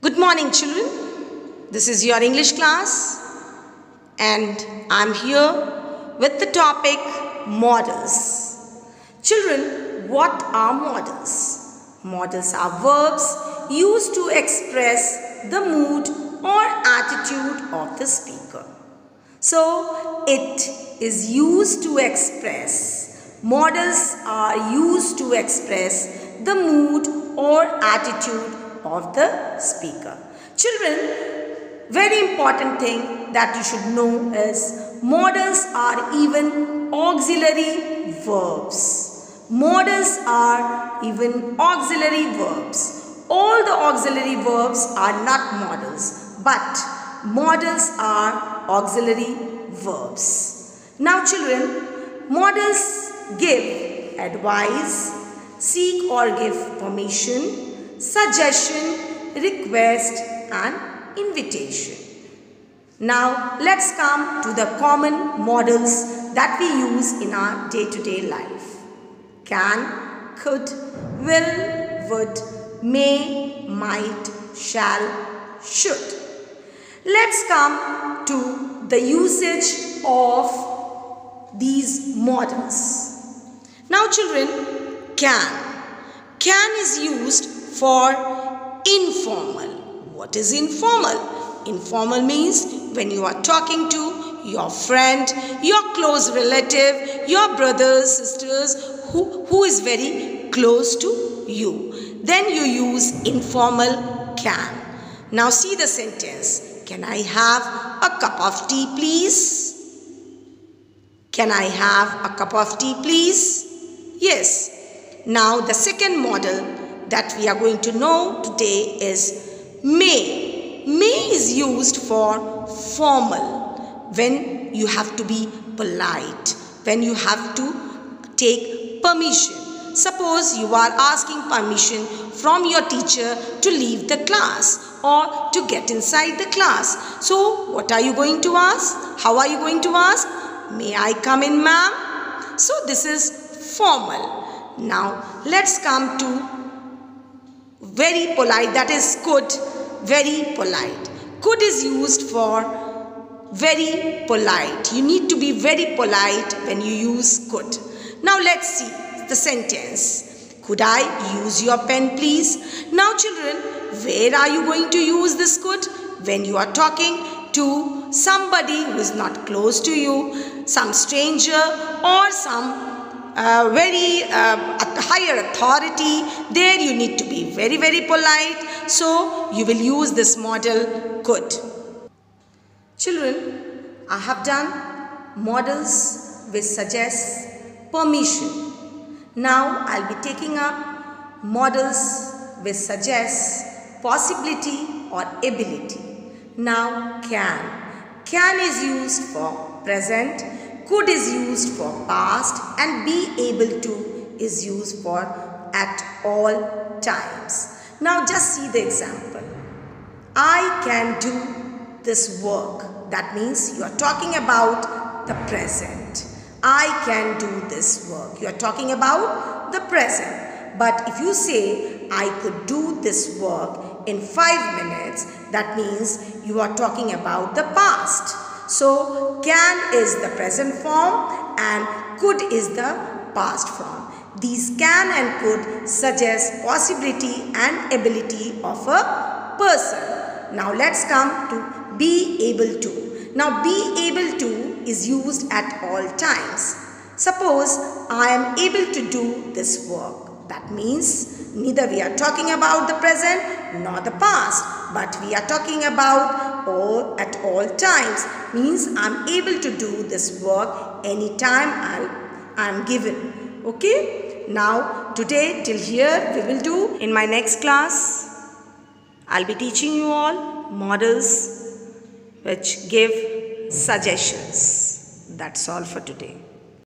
Good morning, children. This is your English class, and I'm here with the topic models. Children, what are models? Models are verbs used to express the mood or attitude of the speaker. So, it is used to express. Models are used to express the mood or attitude of the speaker. Children, very important thing that you should know is models are even auxiliary verbs. Models are even auxiliary verbs. All the auxiliary verbs are not models, but models are auxiliary verbs. Now children, models give advice, seek or give permission, suggestion, request and invitation. Now let's come to the common models that we use in our day-to-day life. Can, could, will, would, may, might, shall, should. Let's come to the usage of these models. Now children, can. Can is used for informal. What is informal? Informal means when you are talking to your friend, your close relative, your brothers, sisters, who is very close to you. Then you use informal can. Now see the sentence. Can I have a cup of tea, please? Can I have a cup of tea, please? Yes. Now the second model that we are going to know today is may. May is used for formal, when you have to be polite, when you have to take permission. Suppose you are asking permission from your teacher to leave the class or to get inside the class. So what are you going to ask? How are you going to ask? May I come in, ma'am? So this is formal. Now let's come to very polite, that is could. Very polite. Could is used for very polite. You need to be very polite when you use could. Now let's see the sentence. Could I use your pen, please? Now children, where are you going to use this could? When you are talking to somebody who is not close to you, some stranger or some very higher authority. There you need to be very polite. So you will use this model could. Children, I have done models which suggest permission. Now I'll be taking up models which suggest possibility or ability. Now can. Can is used for present. Could is used for past and be able to is used for at all times. Now just see the example. I can do this work. That means you are talking about the present. I can do this work. You are talking about the present. But if you say I could do this work in 5 minutes, that means you are talking about the past. So, can is the present form and could is the past form. These can and could suggest possibility and ability of a person. Now, let's come to be able to. Now, be able to is used at all times. Suppose I am able to do this work. That means neither we are talking about the present nor the past, but we are talking about at all times. Means I am able to do this work anytime I am given. Okay? Now today till here we will do. In my next class I'll be teaching you all models which give suggestions. That's all for today.